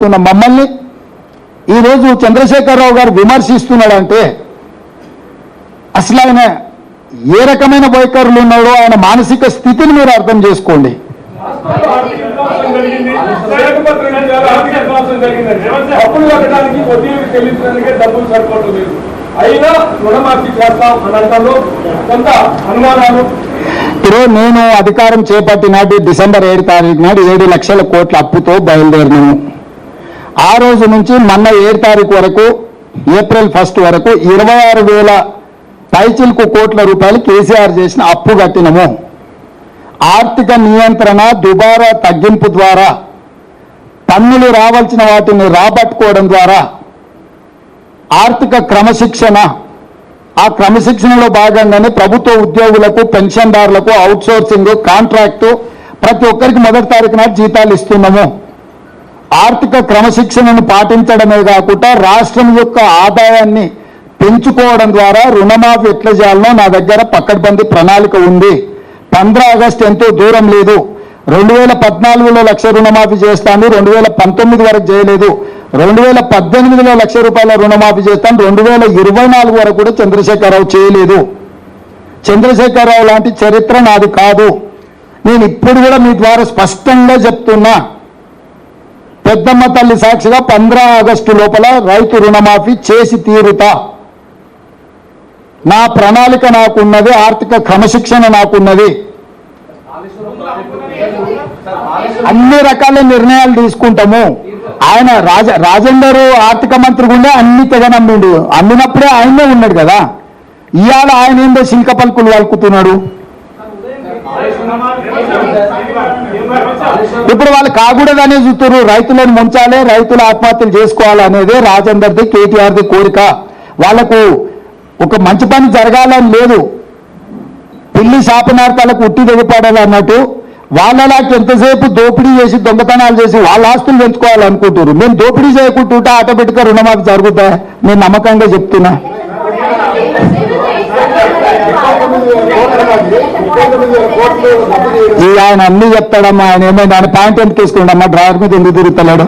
మమ్మల్ని ఈరోజు చంద్రశేఖరరావు గారు విమర్శిస్తున్నాడంటే అసలు ఆయన ఏ రకమైన వైఖరులు ఉన్నాడో ఆయన మానసిక స్థితిని మీరు అర్థం చేసుకోండి. ఈరోజు నేను అధికారం చేపట్టి నాటి డిసెంబర్ 7 తారీఖు నాడు 7 లక్షల కోట్ల అప్పుతో బయలుదేరినాము. ఆ రోజు నుంచి మొన్న 7 తారీఖు వరకు ఏప్రిల్ 1 వరకు 26,000 పైచిలకు కోట్ల రూపాయలు కేసీఆర్ చేసిన అప్పు కట్టినము. ఆర్థిక నియంత్రణ దుబారా తగ్గింపు ద్వారా పన్నులు రావాల్సిన వాటిని రాబట్టుకోవడం ద్వారా ఆర్థిక క్రమశిక్షణ, ఆ క్రమశిక్షణలో భాగంగానే ప్రభుత్వ ఉద్యోగులకు పెన్షన్దారులకు అవుట్సోర్సింగ్ కాంట్రాక్టు ప్రతి ఒక్కరికి 1 తారీఖు నాడు జీతాలు ఇస్తున్నాము. ఆర్థిక క్రమశిక్షణను పాటించడమే కాకుండా రాష్ట్రం యొక్క ఆదాయాన్ని పెంచుకోవడం ద్వారా రుణమాఫీ ఎట్లా చేయాలనో నా దగ్గర పకడ్బందీ ప్రణాళిక ఉంది. 15 ఆగస్టు ఎంతో దూరం లేదు. 2014లో 1,00,000 రుణమాఫీ చేస్తాను, 2019 వరకు చేయలేదు. 2018లో 1,00,000 రూపాయల రుణమాఫీ చేస్తాను, 2024 వరకు కూడా చంద్రశేఖరరావు చేయలేదు. చంద్రశేఖరరావు లాంటి చరిత్ర నాది కాదు. నేను ఇప్పుడు కూడా మీ ద్వారా స్పష్టంగా చెప్తున్నా, పెద్దమ్మ తల్లి సాక్షిగా 15 ఆగస్టు లోపల రైతు రుణమాఫీ చేసి తీరుతా. నా ప్రణాళిక నాకున్నది, ఆర్థిక క్రమశిక్షణ నాకున్నది. అన్ని రకాల నిర్ణయాలు తీసుకుంటాము. ఆయన రాజేందర్ ఆర్థిక మంత్రి గుండా అన్ని తెగ నమ్మిండు. అమ్మినప్పుడే ఆయనే ఉన్నాడు కదా. ఇవాళ ఆయన ఏందో శిల్క పలుకులు వలుకుతున్నాడు. ఇప్పుడు వాళ్ళు కాకూడదనే చూస్తున్నారు. రైతులను ముంచాలి, రైతులు ఆత్మహత్యలు చేసుకోవాలనేదే రాజేందర్ది కేటీఆర్ది కోరిక. వాళ్లకు ఒక మంచి పని జరగాలని లేదు. పిల్లి శాపనార్థాలకు ఉట్టి దిగపడాలి అన్నట్టు వాళ్ళలాంటి ఎంతసేపు దోపిడీ చేసి దొంగతనాలు చేసి వాళ్ళ ఆస్తులు పెంచుకోవాలనుకుంటున్నారు. మేము దోపిడీ చేయకుంటుంటే ఆటోమేటిక్గా రుణమాఫీ జరుగుతా. నేను నమ్మకంగా చెప్తున్నా. ఆయన అన్ని చెప్తాడమ్మా. ఆయన ఏమైనా ఆయన పాయింట్ ఎంత తీసుకుంటాడమ్మా, డ్రైవర్ మీద ఎందుకు తిరుగుతున్నాడు?